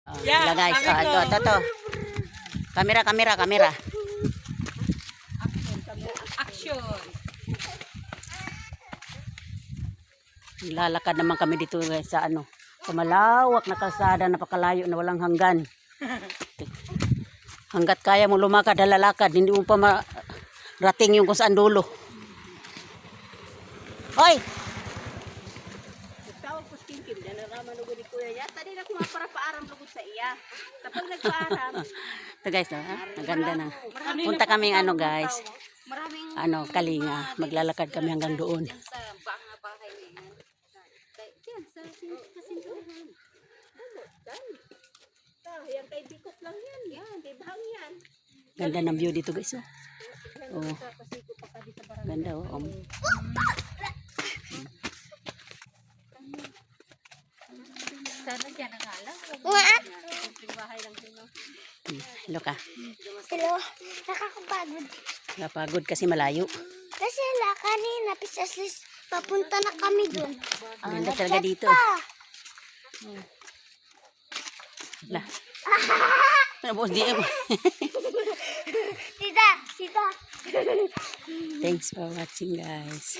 Wala guys. Ito. Kamera. Action. Lalakad naman kami dito guys sa sa malawak na kalsada, napakalayo na walang hanggan. Hanggat kaya mo lumakad, halalakad, hindi mo pa marating yung kung saan dulo. Hoy! Tawag ko stinkin, dyan na naman lugod ni Kuya ya. Tadi na kuma para paaram lugod sa iya. Kapag nagpaaram, Ito guys, maganda na. Punta kami guys, maraming Kalinga. Maglalakad kami hanggang doon. dyan sa bahay na yan. Diyan sa kasinturahan. Yan kay Bikot lang yan. Yan, kay Bahang yan. Ganda ng view dito guys. Oh. Ganda oh. Sana dyan ang alam. Bahay lang sino. Hello ka. Hello, nakakapagod. Napagod kasi malayo. Kasi kanina, pisaslis, papunta na kami dun. Ganda talaga dito. Lah. Tapos di Tita. Thanks for watching guys.